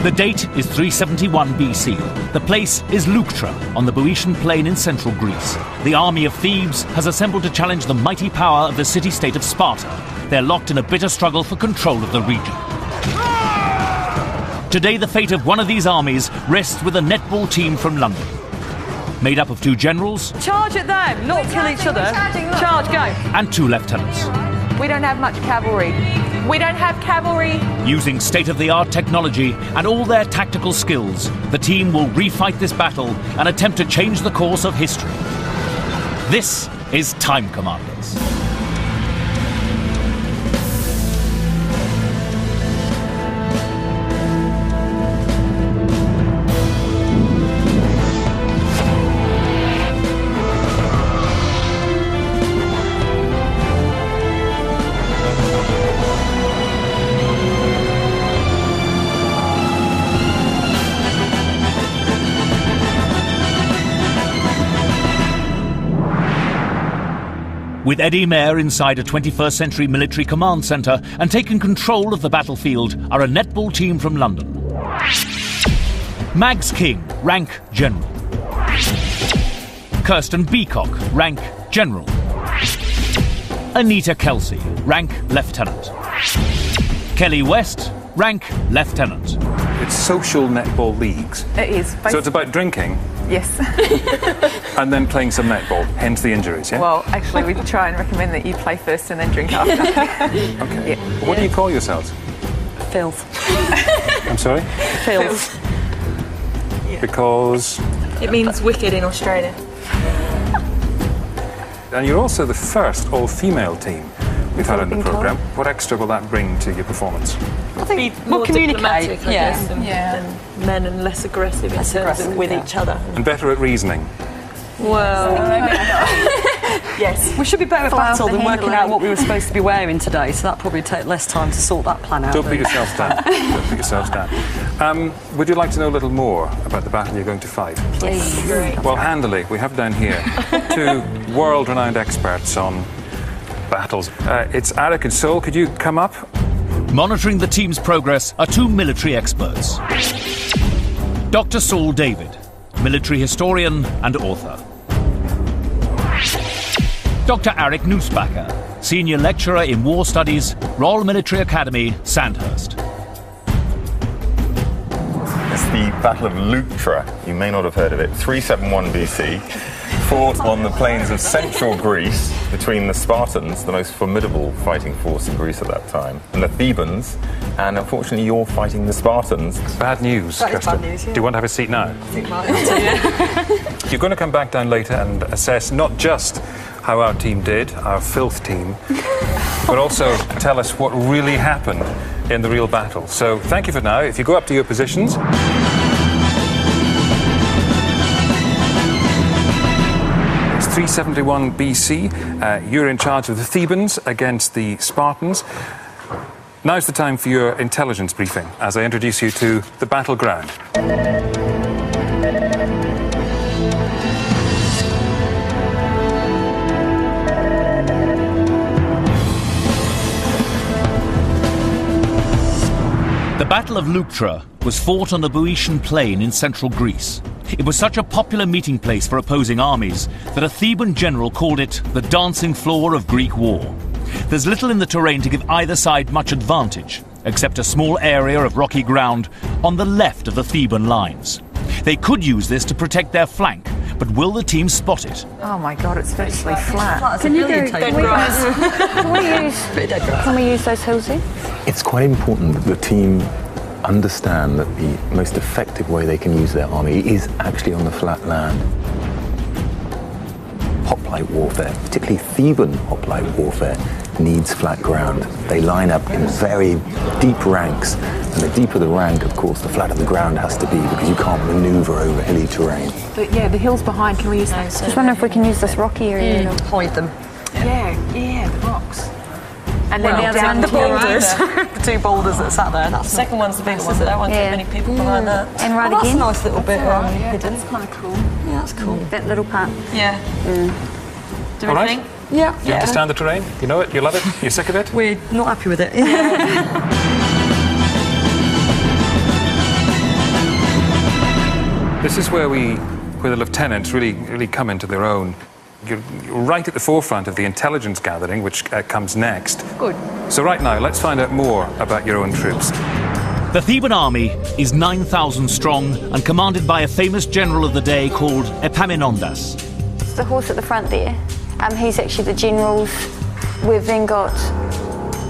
The date is 371 BC. The place is Leuctra, on the Boeotian plain in central Greece. The army of Thebes has assembled to challenge the mighty power of the city-state of Sparta. They're locked in a bitter struggle for control of the region. Today, the fate of one of these armies rests with a netball team from London. Made up of 2 generals... Charge at them, not kill each other. Charge, go. ...and 2 lieutenants. We don't have much cavalry. We don't have cavalry. Using state-of-the-art technology and all their tactical skills, the team will refight this battle and attempt to change the course of history. This is Time Commanders. With Eddie Mayer inside a 21st century military command centre and taking control of the battlefield are a netball team from London. Mags King, rank General. Kirsten Beacock, rank General. Anita Kelsey, rank Lieutenant. Kelly West, rank Lieutenant. It's social netball leagues. It is. So it's about drinking? Yes. And then playing some netball, hence the injuries, yeah? Well, actually, we try and recommend that you play first and then drink after. Okay. Yeah. What do you call yourselves? Filth. I'm sorry? Filth. Because? It means wicked in Australia. And you're also the first all-female team we've had on the programme. What extra will that bring to your performance? I think more communicate, I guess, than men, and less aggressive in terms of with each other. And better at reasoning. Well, yes. We should be better at battle than working out what we were supposed to be wearing today, so that'd probably take less time to sort that plan out. Don't put yourselves down. Don't put yourselves down. Would you like to know a little more about the battle you're going to fight? Yes. Great. Well, handily, we have down here 2 world-renowned experts on battles. It's Arik and Sol. Could you come up? Monitoring the team's progress are 2 military experts. Dr. Saul David, military historian and author. Dr. Arik Nussbacher, senior lecturer in war studies, Royal Military Academy, Sandhurst. It's the Battle of Leuctra. You may not have heard of it. 371 BC. Fought on the plains of central Greece between the Spartans, the most formidable fighting force in Greece at that time, and the Thebans, and unfortunately you're fighting the Spartans. Bad news, Kirsten. Bad news, yeah. Do you want to have a seat now? I think might. You're going to come back down later and assess not just how our team did, our filth team, but also tell us what really happened in the real battle. So thank you for now. If you go up to your positions. 371 BC, you're in charge of the Thebans against the Spartans. Now's the time for your intelligence briefing as I introduce you to the battleground. The Battle of Leuctra was fought on the Boeotian plain in central Greece. It was such a popular meeting place for opposing armies that a Theban general called it the dancing floor of Greek war. There's little in the terrain to give either side much advantage, except a small area of rocky ground on the left of the Theban lines. They could use this to protect their flank, but will the team spot it? Oh my God, it's virtually flat. Can you go? Can we use those hills here? It's quite important that the team understand that the most effective way they can use their army is actually on the flat land. Hoplite warfare, particularly Theban hoplite warfare, needs flat ground. They line up in very deep ranks, and the deeper the rank, of course, the flatter the ground has to be because you can't maneuver over hilly terrain. But yeah, the hills behind, can we use those? Just wonder if we can use this rocky area. Hide them. Yeah, the rocks. And then down the boulders. The 2 boulders that sat there. The second one's the biggest one, so there won't be many people behind that. And right That's again. a nice little bit hidden. It's kind of cool. Yeah, that's cool. That little part. Yeah. Do we All right. think? Yeah. You understand the terrain? You know it? You love it? You're sick of it? We're not happy with it. This is where the lieutenants really come into their own. You're right at the forefront of the intelligence gathering, which comes next. Good. So right now, let's find out more about your own troops. The Theban army is 9,000 strong and commanded by a famous general of the day called Epaminondas. It's the horse at the front there. He's actually the generals. We've then got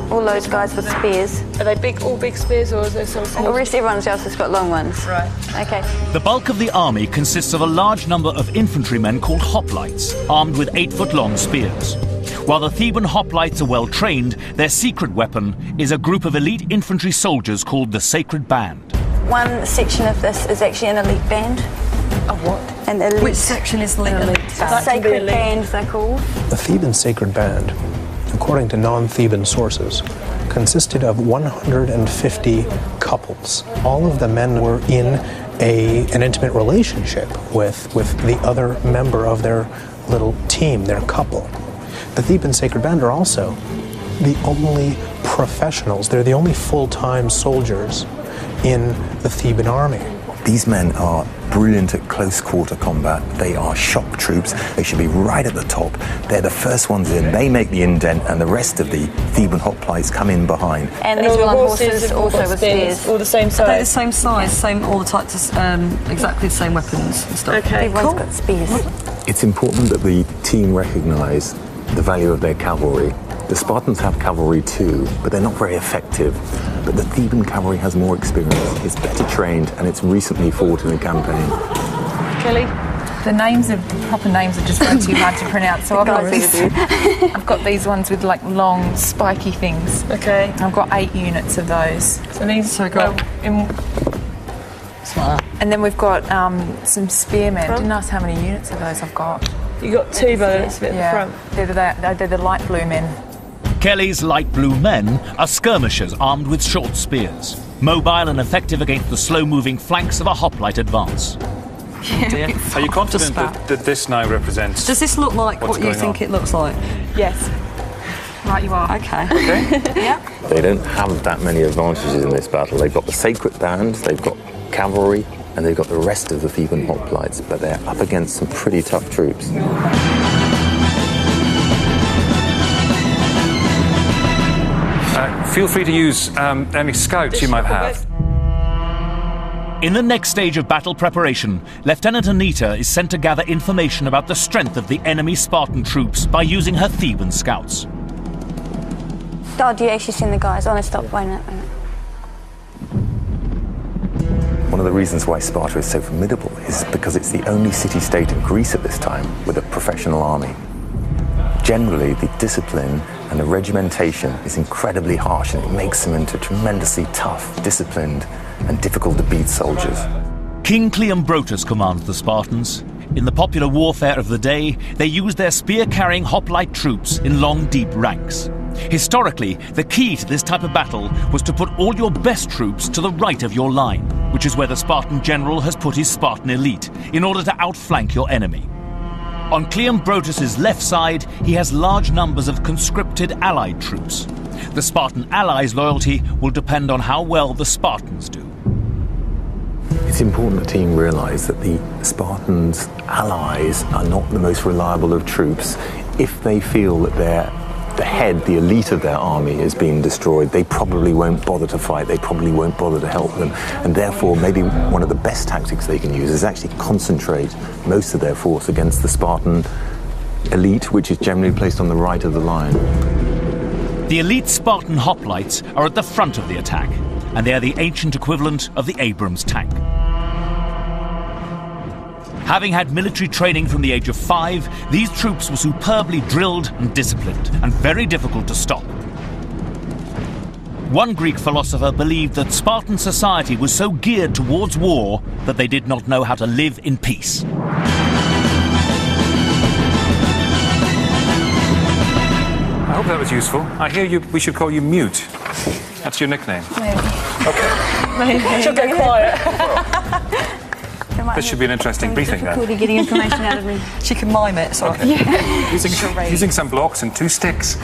all those guys with spears. Are they all big spears, or is there some small? The rest everyone else has got long ones. Right. Okay. The bulk of the army consists of a large number of infantrymen called hoplites, armed with 8-foot-long spears. While the Theban hoplites are well trained, their secret weapon is a group of elite infantry soldiers called the Sacred Band. One section of this is actually an elite band. A what? An elite. Which section is the elite? Sacred band, they're called. The Theban Sacred Band, according to non-Theban sources, consisted of 150 couples. All of the men were in an intimate relationship with the other member of their little team, their couple. The Theban Sacred Band are also the only professionals. They're the only full-time soldiers in the Theban army. These men are brilliant at close-quarter combat. They are shock troops. They should be right at the top. They're the first ones in. They make the indent, and the rest of the Theban hoplites come in behind. And these all are the on horses also with spears. All the same size. They're the same size, all the types of, exactly the same weapons and stuff. Okay, Everyone's cool. got spears. It's important that the team recognise the value of their cavalry. The Spartans have cavalry too, but they're not very effective. But the Theban cavalry has more experience, it's better trained, and it's recently fought in a campaign. Kelly? The proper names are just way too hard to pronounce, so I've got these ones with like long, spiky things. Okay. I've got 8 units of those. So these. So got. And then we've got some spearmen. Didn't ask how many units of those I've got. You got 2 by the looks of it at the front. They're the light blue men. Kelly's light blue men are skirmishers armed with short spears, mobile and effective against the slow-moving flanks of a hoplite advance. Are you confident that this now represents... Does this look like what's what you think it looks like? Yes. Right, you are. Okay. Yep. They don't have that many advantages in this battle. They've got the Sacred Band, they've got cavalry, and they've got the rest of the Theban hoplites, but they're up against some pretty tough troops. Feel free to use any scouts you might have. In the next stage of battle preparation, Lieutenant Anita is sent to gather information about the strength of the enemy Spartan troops by using her Theban scouts. Oh, do you actually send the guys? Oh, no, stop. Wait a minute. One of the reasons why Sparta is so formidable is because it's the only city-state in Greece at this time with a professional army. Generally, the discipline and the regimentation is incredibly harsh, and it makes them into tremendously tough, disciplined, and difficult to beat soldiers. King Cleombrotus commands the Spartans. In the popular warfare of the day, they used their spear-carrying hoplite troops in long, deep ranks. Historically, the key to this type of battle was to put all your best troops to the right of your line, which is where the Spartan general has put his Spartan elite, in order to outflank your enemy. On Cleombrotus' left side, he has large numbers of conscripted allied troops. The Spartan allies' loyalty will depend on how well the Spartans do. It's important the team realise that the Spartans' allies are not the most reliable of troops. If they feel that the elite of their army is being destroyed, they probably won't bother to fight, they probably won't bother to help them, and therefore maybe one of the best tactics they can use is actually concentrate most of their force against the Spartan elite, which is generally placed on the right of the line. The elite Spartan hoplites are at the front of the attack, and they are the ancient equivalent of the Abrams tank. Having had military training from the age of 5, these troops were superbly drilled and disciplined, and very difficult to stop. One Greek philosopher believed that Spartan society was so geared towards war that they did not know how to live in peace. I hope that was useful. I hear we should call you Mute. That's your nickname. Maybe. Okay. Maybe. She'll go quiet. This should be an interesting briefing then. Difficulty getting information out of me. She can mime it, so Okay. Using some blocks and 2 sticks.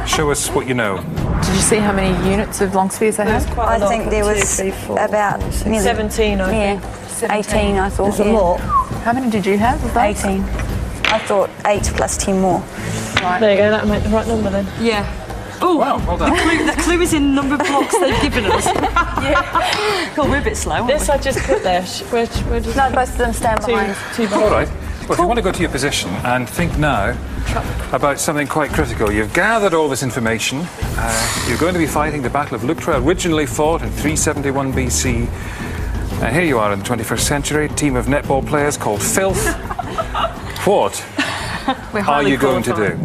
Show us what you know. Did you see how many units of long spears they have? I think there was about 17, I think. Yeah. 18, I thought. There's a lot. How many did you have? 18. I thought 8 plus 10 more. Right. There you go, that'll make the right number then. Yeah. Oh, Wow, well done. the clue is in number of blocks they've given us. Yeah. God, we're a bit slow, aren't This we? I just put there. Where does No, both of them stand behind. two All right. Well, if you want to go to your position and think now about something quite critical, you've gathered all this information. You're going to be fighting the Battle of Leuctra, originally fought in 371 BC. Here you are in the 21st century, a team of netball players called Filth. What are you going to do?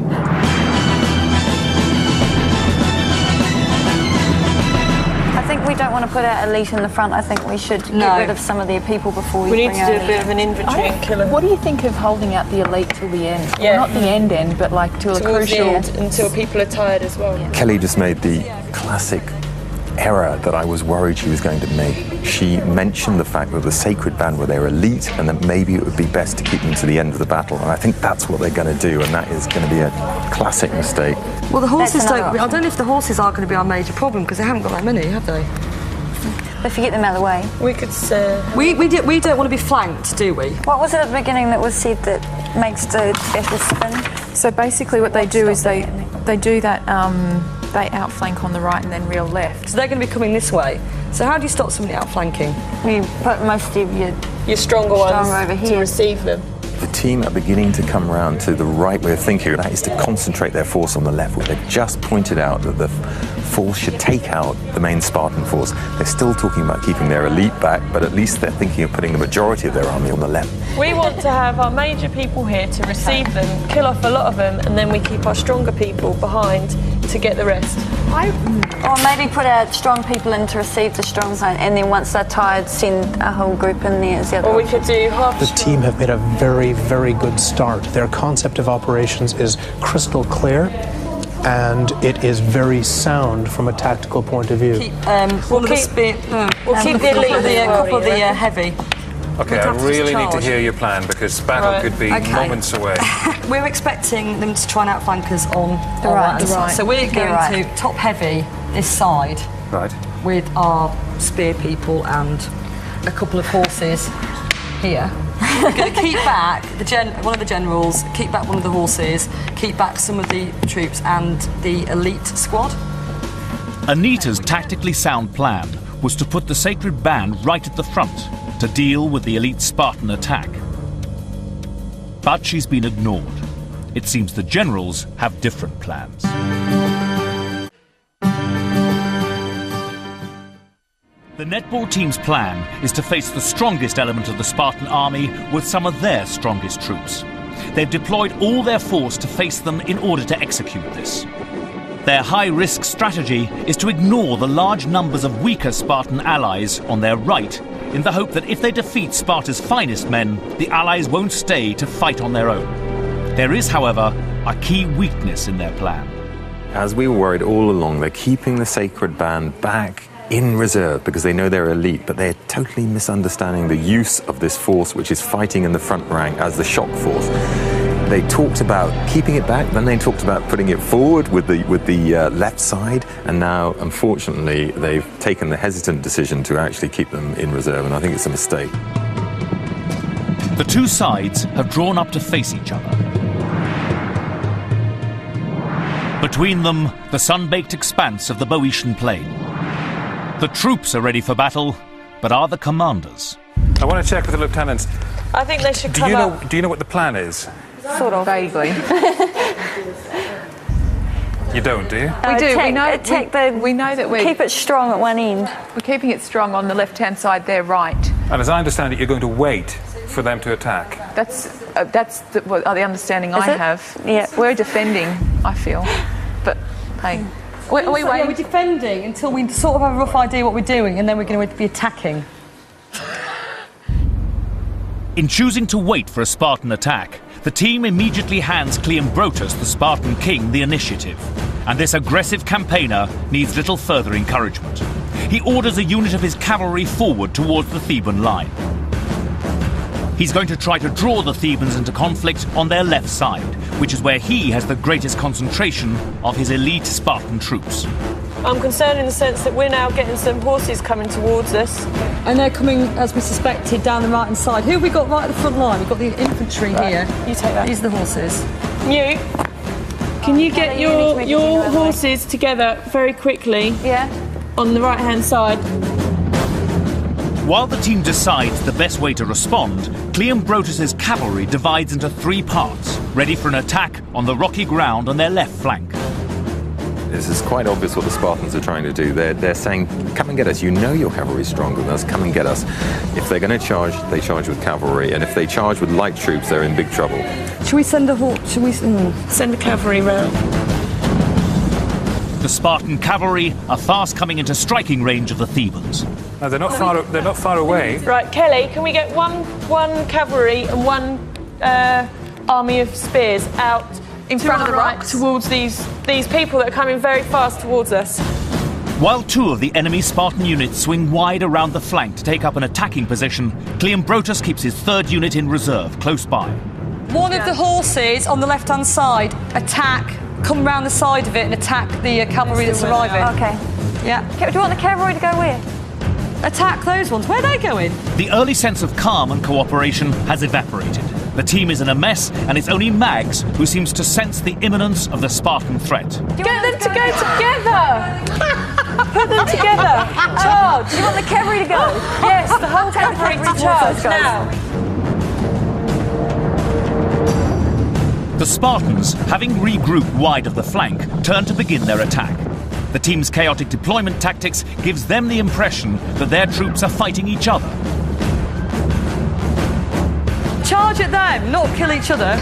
I think we don't want to put our elite in the front. I think we should get rid of some of their people before we We need bring to our do a elite bit of an inventory and kill them. What do you think of holding out the elite till the end? Yeah. Well, not the end, but like till a Towards the crucial... end, until people are tired as well. Kelly just made the classic error that I was worried she was going to make. She mentioned the fact that the sacred band were their elite and that maybe it would be best to keep them to the end of the battle. And I think that's what they're going to do, and that is going to be a classic mistake. Well, the horses That's don't... another I don't know if the horses are going to be our major problem, because they haven't got that many, have they? If you get them out of the way. We could We don't want to be flanked, do we? What was it at the beginning that was said that makes the battle spin? So basically what they do is they do that, they outflank on the right and then real left. So they're going to be coming this way. So how do you stop somebody outflanking? We put most of your stronger ones over to here. receive them. The team are beginning to come around to the right way of thinking. That is to concentrate their force on the left, where they've just pointed out that the force should take out the main Spartan force. They're still talking about keeping their elite back, but at least they're thinking of putting the majority of their army on the left. We want to have our major people here to receive them, kill off a lot of them, and then we keep our stronger people behind to get the rest. Or maybe put our strong people in to receive the strong side, and then once they're tired, send a whole group in there as the other Or we option. could do half The team have made a very, very good start. Their concept of operations is crystal clear, and it is very sound from a tactical point of view. Keep we'll keep the elite, a couple of the heavy. Okay, I really need to hear your plan because battle could be moments away. We're expecting them to try and outflank us on The our right. right-hand side. So we're going to top heavy this side Right. with our spear people and a couple of horses here. We're going to keep back one of the generals, keep back one of the horses, keep back some of the troops and the elite squad. Anita's tactically sound plan was to put the sacred band right at the front to deal with the elite Spartan attack. But she's been ignored. It seems the generals have different plans. The netball team's plan is to face the strongest element of the Spartan army with some of their strongest troops. They've deployed all their force to face them in order to execute this. Their high-risk strategy is to ignore the large numbers of weaker Spartan allies on their right in the hope that if they defeat Sparta's finest men, the allies won't stay to fight on their own. There is, however, a key weakness in their plan. As we were worried all along, they're keeping the sacred band back in reserve because they know they're elite, but they're totally misunderstanding the use of this force which is fighting in the front rank as the shock force. They talked about keeping it back, then they talked about putting it forward with the left side, and now, unfortunately, they've taken the hesitant decision to actually keep them in reserve, and I think it's a mistake. The two sides have drawn up to face each other. Between them, the sun-baked expanse of the Boeotian plain. The troops are ready for battle, but are the commanders? I want to check with the lieutenants. I think they should come up. Do you know what the plan is? Sort of. Vaguely. You don't, do you? We do. We know that we're... Keep it strong at one end. We're keeping it strong on the left-hand side, they're right. And as I understand it, you're going to wait for them to attack. That's the understanding I it? have. Yeah. We're defending, I feel. But, hey... Are we waiting? We're defending until we sort of have a rough idea what we're doing, and then we're going to be attacking. In choosing to wait for a Spartan attack, the team immediately hands Cleombrotus, the Spartan king, the initiative. And this aggressive campaigner needs little further encouragement. He orders a unit of his cavalry forward towards the Theban line. He's going to try to draw the Thebans into conflict on their left side, which is where he has the greatest concentration of his elite Spartan troops. I'm concerned in the sense that we're now getting some horses coming towards us. And they're coming, as we suspected, down the right-hand side. Who have we got right at the front line? We've got the infantry here. You take that. These are the horses. Mew, can you get your horses together very quickly? Yeah. On the right-hand side. While the team decides the best way to respond, Cleombrotus's cavalry divides into 3 parts, ready for an attack on the rocky ground on their left flank. This is quite obvious what the Spartans are trying to do. They're saying, come and get us. You know your cavalry is stronger than us. Come and get us. If they're going to charge, they charge with cavalry. And if they charge with light troops, they're in big trouble. Should we send a horse? Should we send the cavalry round? The Spartan cavalry are fast coming into striking range of the Thebans. No, they're not far away. Right, Kelly, can we get one cavalry and one army of spears out in front of the rocks towards these people that are coming very fast towards us? While 2 of the enemy Spartan units swing wide around the flank to take up an attacking position, Cleombrotus keeps his 3rd unit in reserve close by. One of the horses on the left-hand side come round the side of it and attack the cavalry that's arriving. Okay. Yeah. Do you want the cavalry to go where? Attack those ones. Where are they going? The early sense of calm and cooperation has evaporated. The team is in a mess, and it's only Mags who seems to sense the imminence of the Spartan threat. Get them to go together! Put them together! Charge! Do you want the cavalry to go? Yes, the whole cavalry to charge now! The Spartans, having regrouped wide of the flank, turn to begin their attack. The team's chaotic deployment tactics gives them the impression that their troops are fighting each other. Charge at them, not kill each other.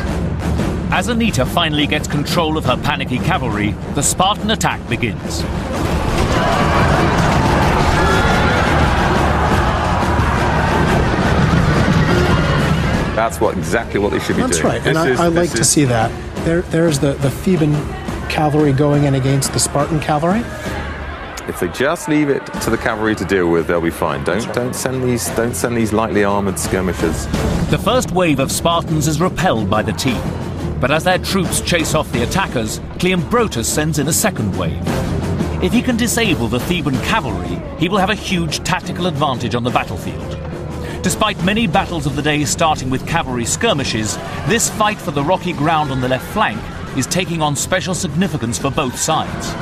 As Anita finally gets control of her panicky cavalry, the Spartan attack begins. That's exactly what they should be doing. That's right, and I like to see that. There's the Theban cavalry going in against the Spartan cavalry. If they just leave it to the cavalry to deal with, they'll be fine. Don't send these lightly armoured skirmishers. The first wave of Spartans is repelled by the team, but as their troops chase off the attackers, Cleombrotus sends in a second wave. If he can disable the Theban cavalry, he will have a huge tactical advantage on the battlefield. Despite many battles of the day starting with cavalry skirmishes, this fight for the rocky ground on the left flank is taking on special significance for both sides.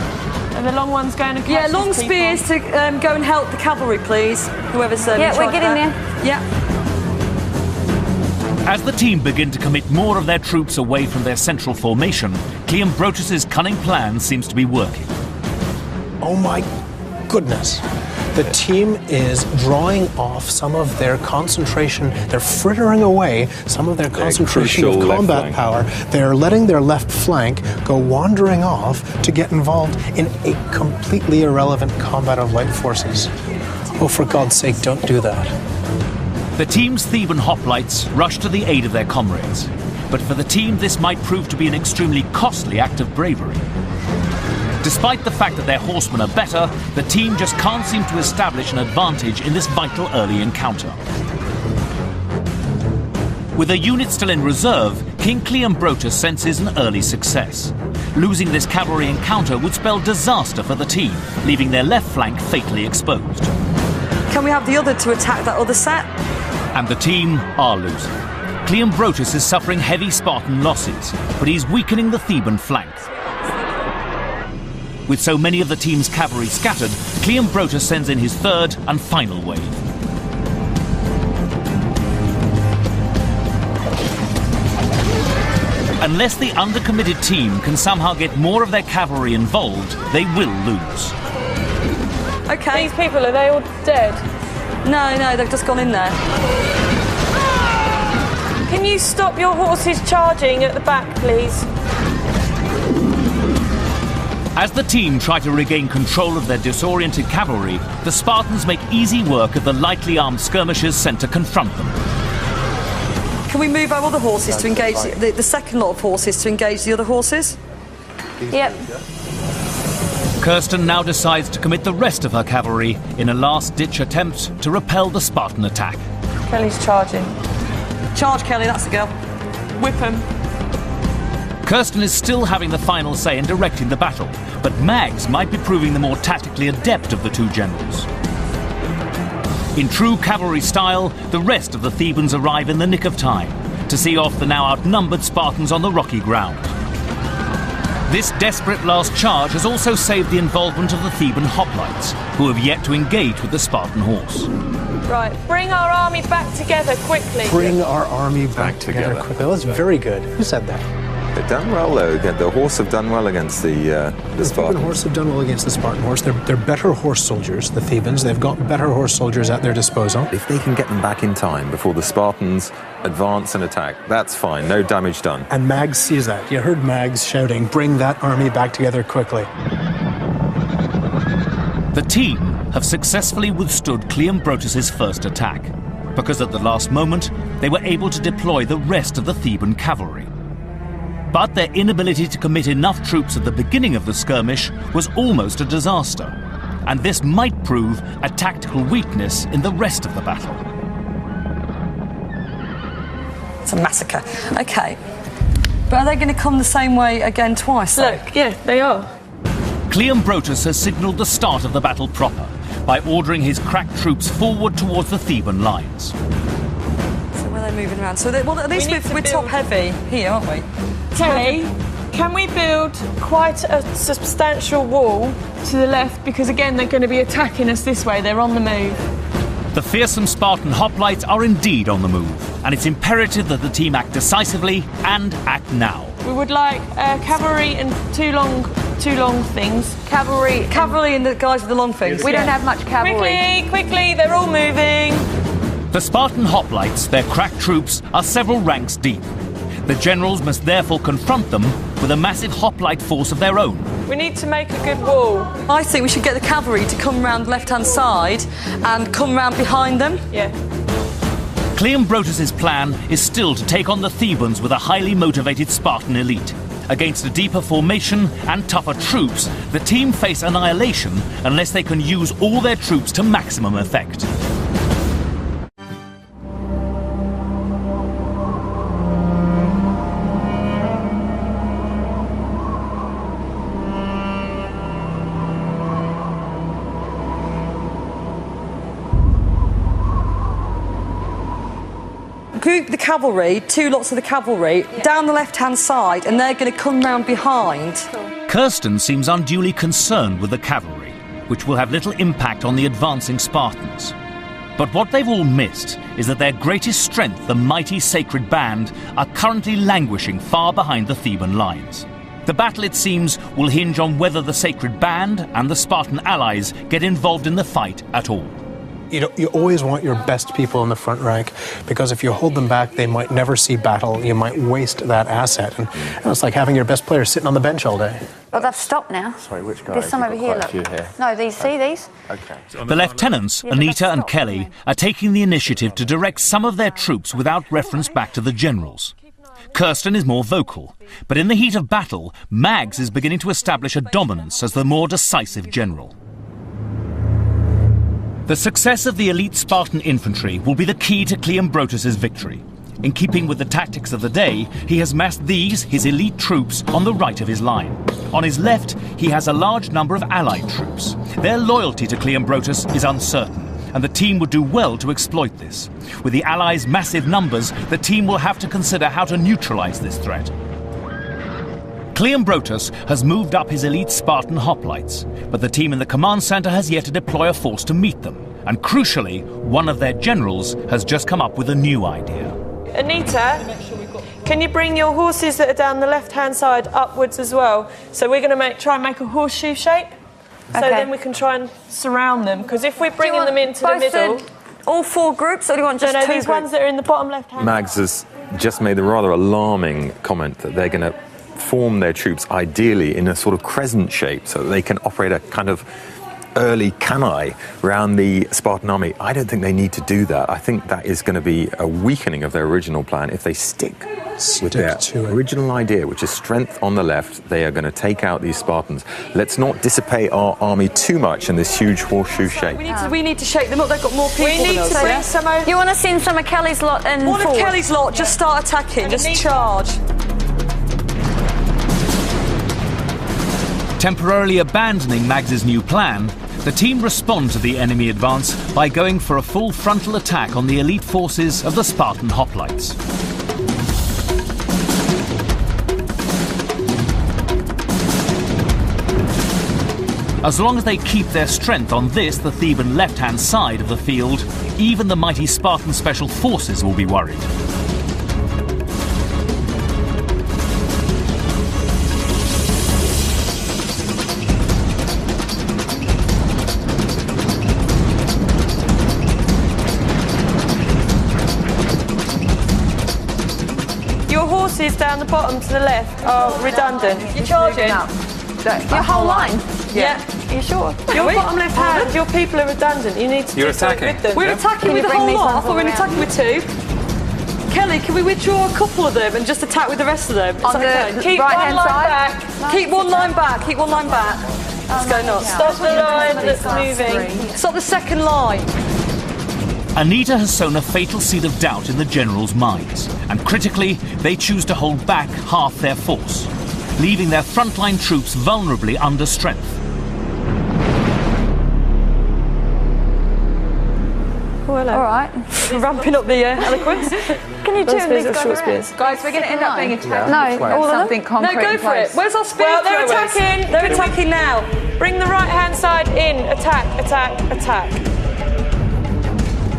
And the long ones going to catch Yeah, long spears to go and help the cavalry, please. Whoever's yeah, we're getting there. Yeah. As the team begin to commit more of their troops away from their central formation, Cleombrotus's cunning plan seems to be working. Oh my goodness. The team is drawing off some of their concentration. They're frittering away some of their concentration of combat power. They're letting their left flank go wandering off to get involved in a completely irrelevant combat of light forces. Oh, for God's sake, don't do that. The team's Theban hoplites rush to the aid of their comrades. But for the team, this might prove to be an extremely costly act of bravery. Despite the fact that their horsemen are better, the team just can't seem to establish an advantage in this vital early encounter. With a unit still in reserve, King Cleombrotus senses an early success. Losing this cavalry encounter would spell disaster for the team, leaving their left flank fatally exposed. Can we have the other to attack that other set? And the team are losing. Cleombrotus is suffering heavy Spartan losses, but he's weakening the Theban flank. With so many of the team's cavalry scattered, Cleombrotus sends in his 3rd and final wave. Unless the undercommitted team can somehow get more of their cavalry involved, they will lose. Okay. These people, are they all dead? No, they've just gone in there. Can you stop your horses charging at the back, please? As the team try to regain control of their disoriented cavalry, the Spartans make easy work of the lightly armed skirmishers sent to confront them. Can we move our other horses to engage the second lot of horses to engage the other horses? Yep. Kirsten now decides to commit the rest of her cavalry in a last-ditch attempt to repel the Spartan attack. Kelly's charging. Charge, Kelly, that's the girl. Whip him. Kirsten is still having the final say in directing the battle, but Mags might be proving the more tactically adept of the two generals. In true cavalry style, the rest of the Thebans arrive in the nick of time to see off the now outnumbered Spartans on the rocky ground. This desperate last charge has also saved the involvement of the Theban hoplites, who have yet to engage with the Spartan horse. Right, bring our army back together quickly. Bring our army back together quickly. That's very good. Who said that? They've done well, though. The horse have done well against the The Spartans. Theban horse have done well against the Spartan horse. They're better horse soldiers, the Thebans. They've got better horse soldiers at their disposal. If they can get them back in time before the Spartans advance and attack, that's fine. No damage done. And Mags sees that. You heard Mags shouting, bring that army back together quickly. The team have successfully withstood Cleombrotus' first attack, because at the last moment they were able to deploy the rest of the Theban cavalry. But their inability to commit enough troops at the beginning of the skirmish was almost a disaster, and this might prove a tactical weakness in the rest of the battle. It's a massacre. Okay. But are they going to come the same way again twice, though? Look, yeah, they are. Cleombrotus has signalled the start of the battle proper by ordering his crack troops forward towards the Theban lines. So where are they moving around? So well, at least we're top heavy here, aren't we? Telly, can we build quite a substantial wall to the left? Because again, they're going to be attacking us this way. They're on the move. The fearsome Spartan hoplites are indeed on the move, and it's imperative that the team act decisively and act now. We would like cavalry and two long things. Cavalry and the guys with the long things. We don't have much cavalry. Quickly, they're all moving. The Spartan hoplites, their crack troops, are several ranks deep. The generals must therefore confront them with a massive hoplite force of their own. We need to make a good wall. I think we should get the cavalry to come round left-hand side and come round behind them. Yeah. Cleombrotus' plan is still to take on the Thebans with a highly motivated Spartan elite. Against a deeper formation and tougher troops, the team face annihilation unless they can use all their troops to maximum effect. Group the cavalry, two lots of the cavalry, down the left-hand side, and they're going to come round behind. Kirsten seems unduly concerned with the cavalry, which will have little impact on the advancing Spartans. But what they've all missed is that their greatest strength, the mighty sacred band, are currently languishing far behind the Theban lines. The battle, it seems, will hinge on whether the sacred band and the Spartan allies get involved in the fight at all. You always want your best people in the front rank, because if you hold them back, they might never see battle. You might waste that asset. And it's like having your best players sitting on the bench all day. Well, they've stopped now. Sorry, which guy? There's some over here, look. Here. No, these, see these? Okay. The lieutenants, Anita and Kelly, are taking the initiative to direct some of their troops without reference back to the generals. Kirsten is more vocal, but in the heat of battle, Mags is beginning to establish a dominance as the more decisive general. The success of the elite Spartan infantry will be the key to Cleombrotus' victory. In keeping with the tactics of the day, he has massed these, his elite troops, on the right of his line. On his left, he has a large number of allied troops. Their loyalty to Cleombrotus is uncertain, and the team would do well to exploit this. With the allies' massive numbers, the team will have to consider how to neutralize this threat. Cleombrotus has moved up his elite Spartan hoplites, but the team in the command center has yet to deploy a force to meet them. And crucially, one of their generals has just come up with a new idea. Anita, can you bring your horses that are down the left-hand side upwards as well? So we're going to try and make a horseshoe shape. So then we can try and surround them. Because if we're bringing them into the middle... All four groups, or do you want just two these groups? ones that are in the bottom left-hand Mags has just made the rather alarming comment that they're going to form their troops ideally in a sort of crescent shape so that they can operate a kind of early canae around the Spartan army. I don't think they need to do that. I think that is going to be a weakening of their original plan. If they stick with their original idea, which is strength on the left, they are going to take out these Spartans. Let's not dissipate our army too much in this huge horseshoe shape. We need to shake them up. They've got more people We need than to us, bring some over. You want to send some of Kelly's lot in All of forward? Kelly's lot, just start attacking, just charge. Temporarily abandoning Mags's new plan, the team respond to the enemy advance by going for a full frontal attack on the elite forces of the Spartan hoplites. As long as they keep their strength on this, the Theban left-hand side of the field, even the mighty Spartan special forces will be worried. Your horses down the bottom to the left are redundant. You're charging? Your whole line? Yeah. Are you sure? Your bottom left hand, your people are redundant. You need to You're do something attacking. with them. We're attacking with the whole lot. I thought we were attacking with 2. Kelly, can we withdraw a couple of them and just attack with the rest of them? On the Keep right-hand one line side? back. Keep one line back. Keep one line back. Let's go nuts. Stop the line that's moving. Stop the second line. Anita has sown a fatal seed of doubt in the generals' minds, and critically, they choose to hold back half their force, leaving their frontline troops vulnerably under strength. Oh, hello. All right. Ramping up the eloquence. Can you Those do spears these are short spears. Guys, we're going to end up being attacked. No, all of them? Something concrete. No, go in for it. place. Where's our spear Well, they're throwers? attacking. They're attacking now. Bring the right-hand side in. Attack, attack, attack.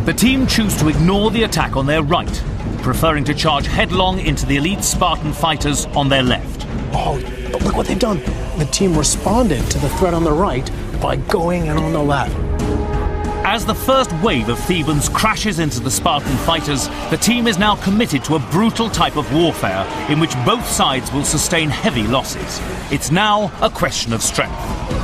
The team choose to ignore the attack on their right, preferring to charge headlong into the elite Spartan fighters on their left. Oh, but look what they've done. The team responded to the threat on the right by going in on the left. As the first wave of Thebans crashes into the Spartan fighters, the team is now committed to a brutal type of warfare in which both sides will sustain heavy losses. It's now a question of strength.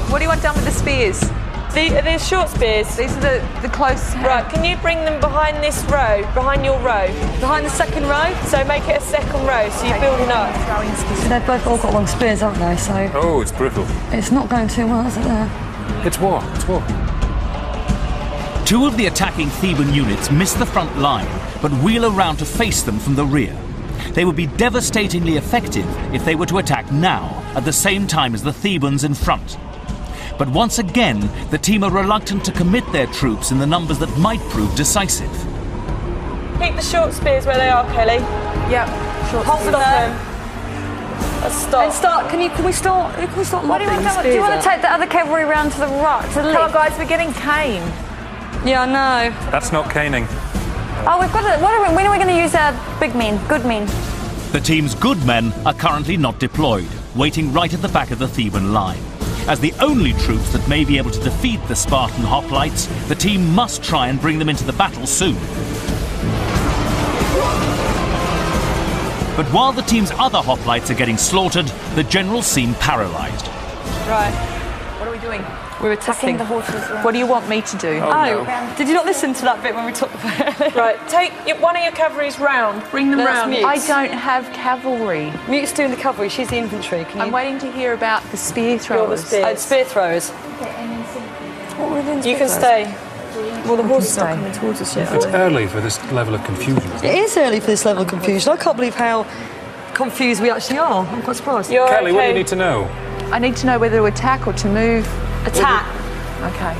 What do you want done with the spears? They're short spears. These are the close. Right, can you bring them behind this row, behind your row? Behind the second row. So make it a second row, so you're building up. They've both all got long spears, haven't they? So Oh, it's brutal. it's not going too well, is it there? It's war. It's war. 2 of the attacking Theban units miss the front line, but wheel around to face them from the rear. They would be devastatingly effective if they were to attack now, at the same time as the Thebans in front. But once again, the team are reluctant to commit their troops in the numbers that might prove decisive. Keep the short spears where they are, Kelly. Yep. Hold them there. Let's stop. And start. Can we start? What do you want to do? Do you want to take the other cavalry round to the right, to the Come on, left? guys, we're getting cane. Yeah, I know. That's not caning. Oh, we've got it. When are we going to use our big men, good men? The team's good men are currently not deployed, waiting right at the back of the Theban line. As the only troops that may be able to defeat the Spartan hoplites, the team must try and bring them into the battle soon. But while the team's other hoplites are getting slaughtered, the generals seem paralyzed. Right. What are we doing? We're attacking. The horses around. What do you want me to do? Oh, did you not listen to that bit when we took the... Right, take one of your cavalries round. Bring them No, that's round. mute. I don't have cavalry. Mute's doing the cavalry, she's the infantry. Can you... I'm waiting to hear about the spear throwers. spear. spear throwers. What were the You can stay. Well, the horse is not stay. coming towards us yet. It's early for this level of confusion. It is early for this level of confusion. I can't believe how confused we actually are. I'm quite surprised. You're Kelly, okay. what do you need to know? I need to know whether to attack or to move. Attack. Okay.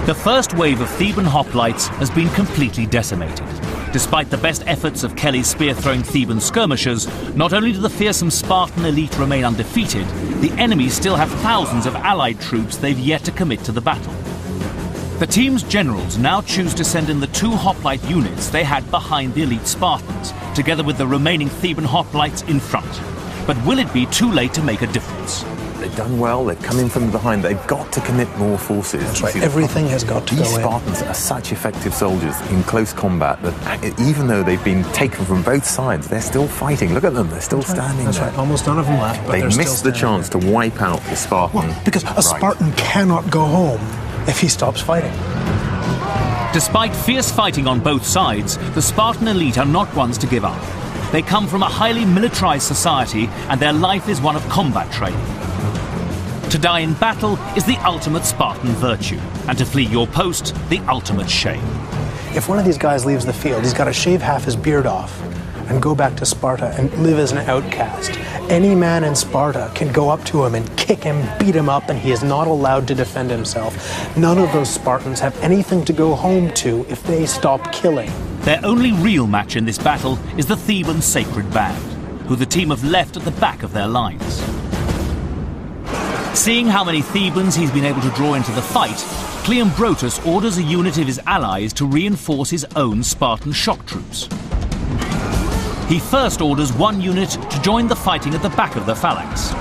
The first wave of Theban hoplites has been completely decimated. Despite the best efforts of Kelly's spear-throwing Theban skirmishers, not only do the fearsome Spartan elite remain undefeated, the enemy still have thousands of allied troops they've yet to commit to the battle. The team's generals now choose to send in the 2 hoplite units they had behind the elite Spartans, together with the remaining Theban hoplites in front. But will it be too late to make a difference? They've done well, they've come in from behind, they've got to commit more forces. That's right, everything has got to go in. These Spartans are such effective soldiers in close combat that even though they've been taken from both sides, they're still fighting. Look at them, they're still standing That's there. right, almost none of them left, but They they're still missed the standing chance to wipe out the Spartan. Well, because a Spartan cannot go home if he stops fighting. Despite fierce fighting on both sides, the Spartan elite are not ones to give up. They come from a highly militarized society, and their life is one of combat training. To die in battle is the ultimate Spartan virtue, and to flee your post, the ultimate shame. If one of these guys leaves the field, he's got to shave half his beard off and go back to Sparta and live as an outcast. any man in Sparta can go up to him and kick him, beat him up, and he is not allowed to defend himself. None of those Spartans have anything to go home to if they stop killing. Their only real match in this battle is the Theban Sacred Band, who the team have left at the back of their lines. Seeing how many Thebans he's been able to draw into the fight, Cleombrotus orders a unit of his allies to reinforce his own Spartan shock troops. He first orders one unit to join the fighting at the back of the phalanx.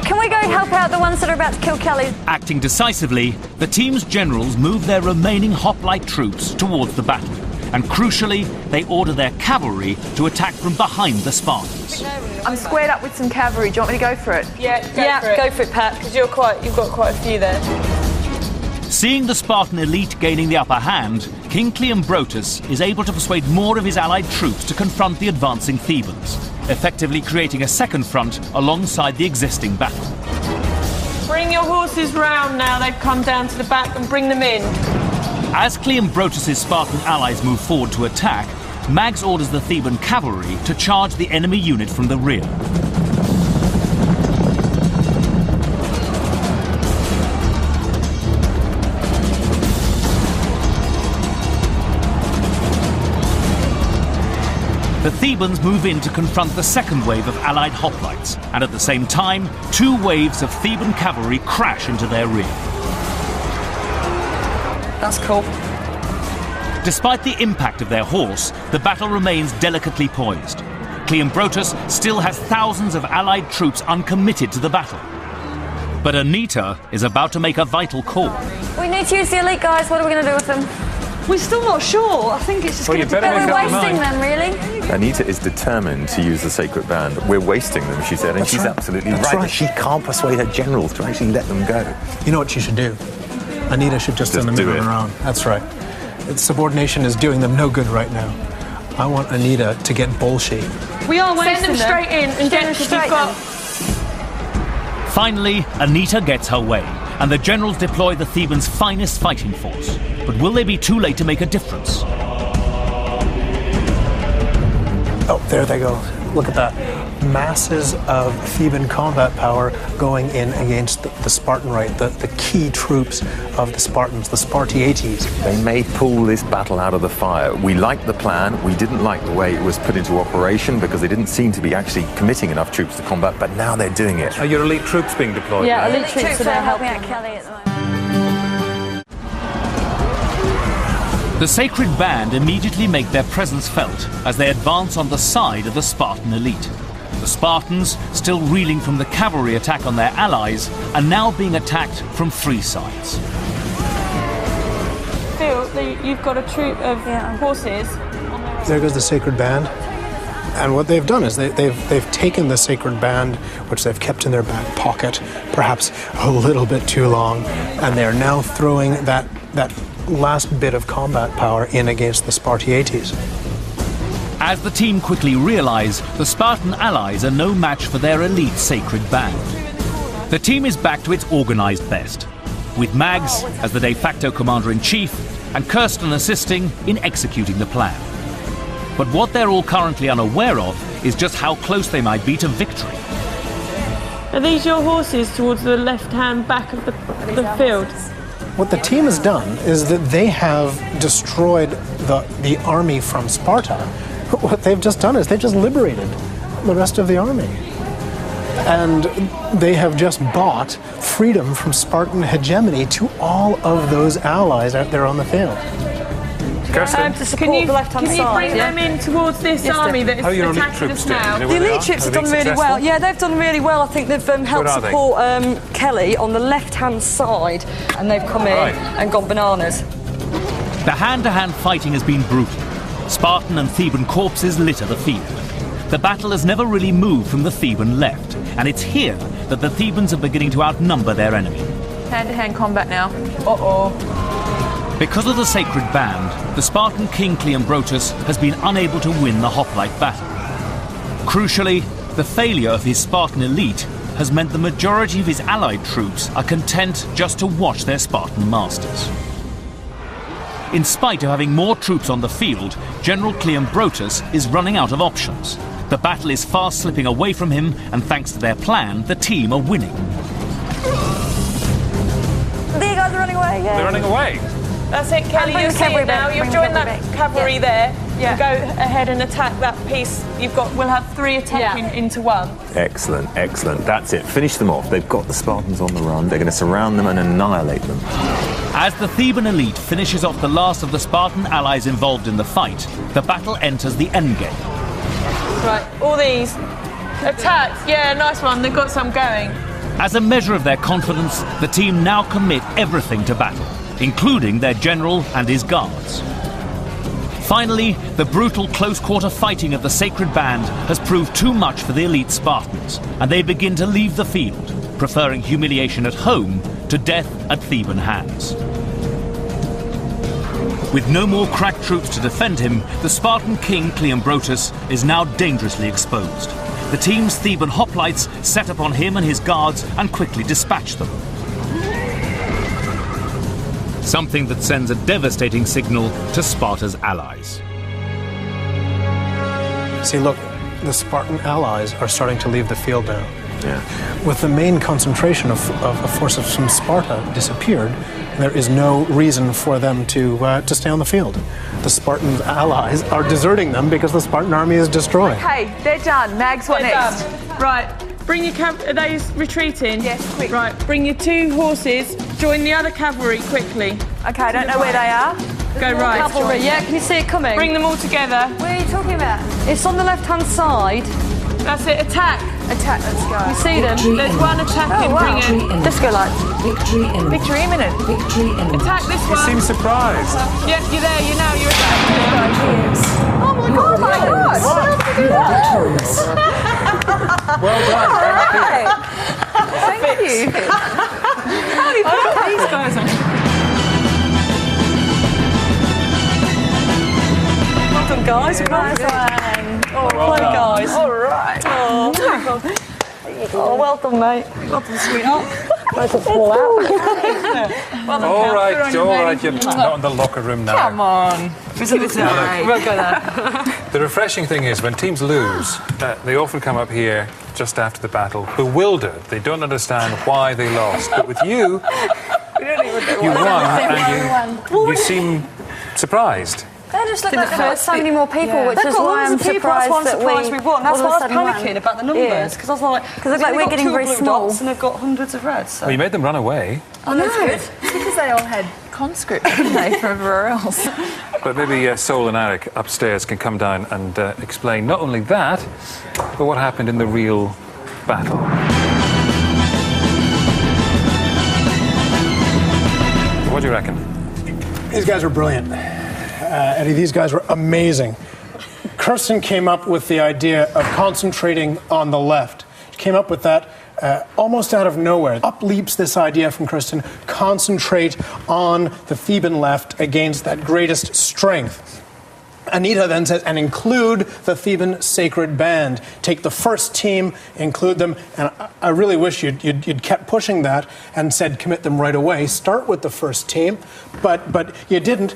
Can we go help out the ones that are about to kill Kelly? Acting decisively, the team's generals move their remaining hoplite troops towards the battle. And crucially, they order their cavalry to attack from behind the Spartans. I'm squared up with some cavalry. Do you want me to go for it? Go for it, Pat, because you've got quite a few there. Seeing the Spartan elite gaining the upper hand, King Cleombrotus is able to persuade more of his allied troops to confront the advancing Thebans, effectively creating a second front alongside the existing battle. Bring your horses round now. They've come down to the back, and bring them in. As Cleombrotus' Spartan allies move forward to attack, Mags orders the Theban cavalry to charge the enemy unit from the rear. The Thebans move in to confront the second wave of allied hoplites, and at the same time, two waves of Theban cavalry crash into their rear. That's cool. Despite the impact of their horse, the battle remains delicately poised. Cleombrotus still has thousands of allied troops uncommitted to the battle. But Anita is about to make a vital call. We need to use the elite guys. What are we going to do with them? We're still not sure. I think it's just going to But we're wasting them, really. Anita is determined to use the Sacred Band. We're wasting them, she said, and That's she's right. absolutely That's right. right. She can't persuade her generals to actually let them go. You know what she should do? Anita should just send them do in it. and around. That's right. Subordination is doing them no good right now. I want Anita to get bullshit. We are wasting Send them straight in and get because we've got. Finally, Anita gets her way, and the generals deploy the Thebans' finest fighting force. But will they be too late to make a difference? Oh, there they go. Look at that. Masses of Theban combat power going in against the Spartan right, the key troops of the Spartans, the Spartiates. They may pull this battle out of the fire. We liked the plan. We didn't like the way it was put into operation because they didn't seem to be actually committing enough troops to combat, but now they're doing it. Are your elite troops being deployed? Yeah, now? elite troops are are there helping helping. out Kelly at the moment. The Sacred Band immediately make their presence felt as they advance on the side of the Spartan elite. The Spartans, still reeling from the cavalry attack on their allies, are now being attacked from three sides. Phil, you've got a troop of horses. There goes the Sacred Band. And what they've done is they've taken the Sacred Band, which they've kept in their back pocket, perhaps a little bit too long, and they're now throwing that last bit of combat power in against the Spartiates. As the team quickly realize, the Spartan allies are no match for their elite Sacred Band. The team is back to its organized best, with Mags as the de facto commander-in-chief and Kirsten assisting in executing the plan. But what they're all currently unaware of is just how close they might be to victory. Are these your horses towards the left-hand back of the field? What the team has done is that they have destroyed the army from Sparta. What they've just done is they've just liberated the rest of the army. And they have just bought freedom from Spartan hegemony to all of those allies out there on the field. Kirsten, To support the left-hand Can side. you bring yeah? them in towards this army that how are is your elite attacking troops us doing? now? Do you know The where they elite are? troops have Have done they been really well. successful? Yeah, they've done really well. I think they've helped are they? support Kelly on the left-hand side, and they've come in Right. and gone bananas. The hand-to-hand fighting has been brutal. Spartan and Theban corpses litter the field. The battle has never really moved from the Theban left, and it's here that the Thebans are beginning to outnumber their enemy. Hand-to-hand combat now. Uh-oh. Because of the Sacred Band, the Spartan king Cleombrotus has been unable to win the hoplite battle. Crucially, the failure of his Spartan elite has meant the majority of his allied troops are content just to watch their Spartan masters. In spite of having more troops on the field, General Cleombrotus is running out of options. The battle is fast slipping away from him, and thanks to their plan, the team are winning. The guys are running away, yeah. They're running away. That's it, Kelly, you see it now. You've joined that cavalry there. Yeah. You go ahead and attack that piece. We'll have 3 attacking into 1. Excellent, excellent. That's it. Finish them off. They've got the Spartans on the run. They're going to surround them and annihilate them. As the Theban elite finishes off the last of the Spartan allies involved in the fight, the battle enters the endgame. Right, all these. Attack. Yeah, nice one. They've got some going. As a measure of their confidence, the team now commit everything to battle, including their general and his guards. Finally, the brutal close-quarter fighting of the Sacred Band has proved too much for the elite Spartans, and they begin to leave the field, preferring humiliation at home to death at Theban hands. With no more crack troops to defend him, the Spartan king Cleombrotus is now dangerously exposed. The team's Theban hoplites set upon him and his guards and quickly dispatch them. Something that sends a devastating signal to Sparta's allies. See, look, the Spartan allies are starting to leave the field now. Yeah. With the main concentration of forces from Sparta disappeared, there is no reason for them to stay on the field. The Spartan allies are deserting them because the Spartan army is destroyed. Okay, they're done. Mags, what next? Done. Right, bring your are they retreating? Yes, quick. Right, bring your 2 horses, join the other cavalry quickly. Okay, I don't know where they are. Go right. Cavalry, yeah, can you see it coming? Bring them all together. What are you talking about? It's on the left-hand side. That's it, attack. Attack, let's go. You see them? There's one attacking, bring it. Let's go, like. Victory imminent. Attack this one. Seem surprised. Yep, you're there, you're attacking now. Oh my god! Well done. Right. Thank you. How do you put these guys on? Well done, guys. Nice one. Well done, guys. All right. Oh, well done, mate. Well done, sweetheart. Nice to fall out. Well done, All right, you're not in the locker room now. Come on. We'll go there. The refreshing thing is when teams lose, they often come up here just after the battle, bewildered. They don't understand why they lost. But with you, you won and you seem surprised. They just look like there were so many more people, which is why I'm surprised that we won. That's why I was panicking won. about the numbers, because I was like, because it's like we're getting very small, and they've got hundreds of reds. So. Well, you made them run away. Oh, that's good. It's because they all had conscripts, didn't they, from everywhere else? But maybe Sol and Arik upstairs can come down and explain not only that, but what happened in the real battle. What do you reckon? These guys were brilliant. Eddie, these guys were amazing. Kirsten came up with the idea of concentrating on the left. She came up with that almost out of nowhere. Up leaps this idea from Kirsten, concentrate on the Theban left against that greatest strength. Anita then says, and include the Theban Sacred Band. Take the first team, include them, and I really wish you'd kept pushing that and said commit them right away. Start with the first team, but you didn't.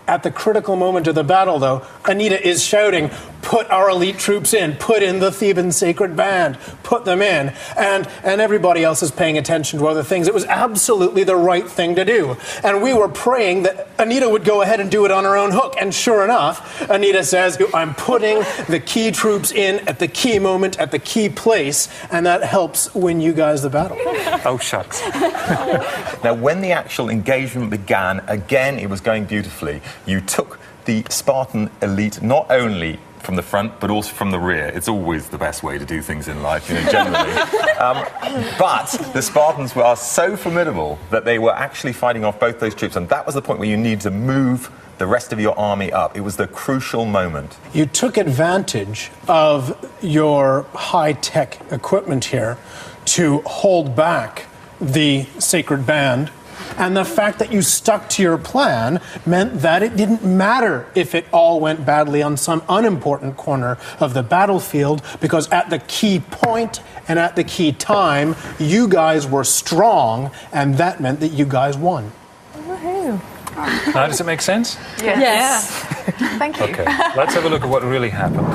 At the critical moment of the battle, though, Anita is shouting, put our elite troops in, put in the Theban Sacred Band, put them in. And everybody else is paying attention to other things. It was absolutely the right thing to do. And we were praying that Anita would go ahead and do it on her own hook. And sure enough, Anita says, I'm putting the key troops in at the key moment, at the key place, and that helps win you guys the battle. Oh, shucks. Now, when the actual engagement began, again, it was going beautifully. You took the Spartan elite not only from the front, but also from the rear. It's always the best way to do things in life, generally. But the Spartans are so formidable that they were actually fighting off both those troops, and that was the point where you need to move the rest of your army up. It was the crucial moment. You took advantage of your high-tech equipment here to hold back the Sacred Band. And the fact that you stuck to your plan meant that it didn't matter if it all went badly on some unimportant corner of the battlefield, because at the key point and at the key time, you guys were strong, and that meant that you guys won. Woohoo. Now, does it make sense? Yes. Thank you. Okay, let's have a look at what really happened.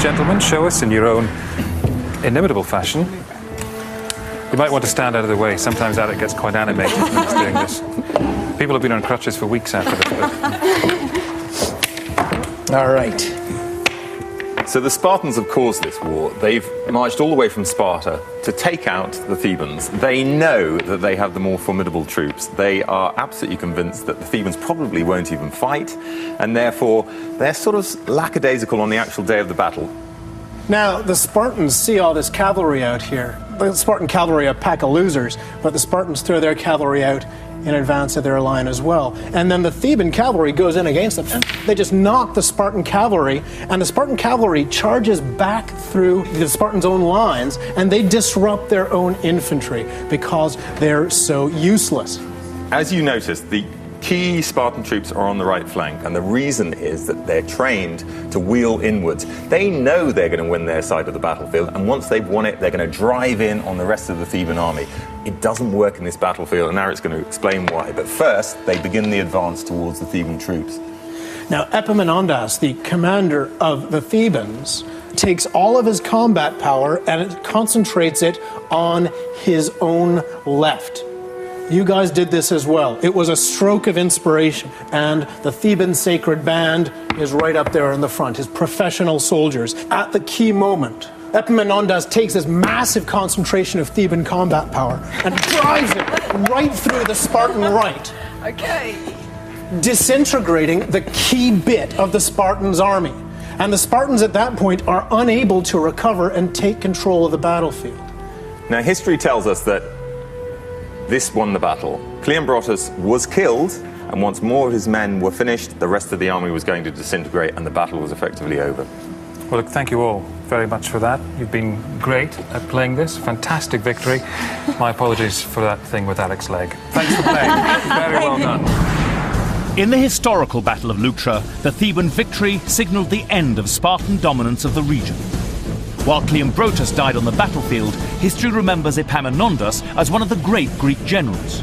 Gentlemen, show us in your own inimitable fashion. You might want to stand out of the way. Sometimes Alec gets quite animated when he's doing this. People have been on crutches for weeks after this. All right. So the Spartans have caused this war. They've marched all the way from Sparta to take out the Thebans. They know that they have the more formidable troops. They are absolutely convinced that the Thebans probably won't even fight, and therefore they're sort of lackadaisical on the actual day of the battle. Now, the Spartans see all this cavalry out here. The Spartan cavalry are a pack of losers, but the Spartans throw their cavalry out in advance of their line as well. And then the Theban cavalry goes in against them. And they just knock the Spartan cavalry, and the Spartan cavalry charges back through the Spartans' own lines, and they disrupt their own infantry because they're so useless. As you noticed, the key Spartan troops are on the right flank, and the reason is that they're trained to wheel inwards. They know they're going to win their side of the battlefield, and once they've won it, they're going to drive in on the rest of the Theban army. It doesn't work in this battlefield, and Eric's going to explain why. But first, they begin the advance towards the Theban troops. Now, Epaminondas, the commander of the Thebans, takes all of his combat power and concentrates it on his own left. You guys did this as well. It was a stroke of inspiration, and the Theban sacred band is right up there in the front, his professional soldiers. At the key moment, Epaminondas takes this massive concentration of Theban combat power and drives it right through the Spartan right. Okay. Disintegrating the key bit of the Spartans' army. And the Spartans at that point are unable to recover and take control of the battlefield. Now, history tells us that this won the battle. Cleombrotus was killed, and once more of his men were finished, the rest of the army was going to disintegrate, and the battle was effectively over. Well, look, thank you all very much for that. You've been great at playing this. Fantastic victory. My apologies for that thing with Alec's leg. Thanks for playing. Very well done. In the historical Battle of Leuctra, the Theban victory signalled the end of Spartan dominance of the region. While Cleombrotus died on the battlefield, history remembers Epaminondas as one of the great Greek generals.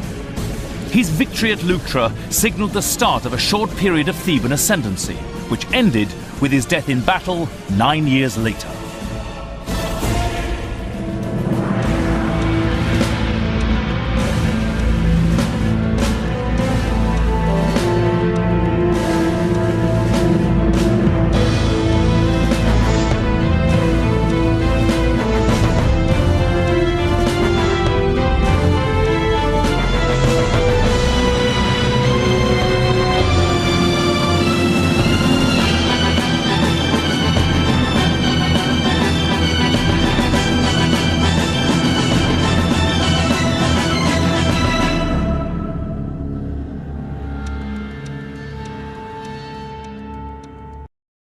His victory at Leuctra signalled the start of a short period of Theban ascendancy, which ended with his death in battle 9 years later.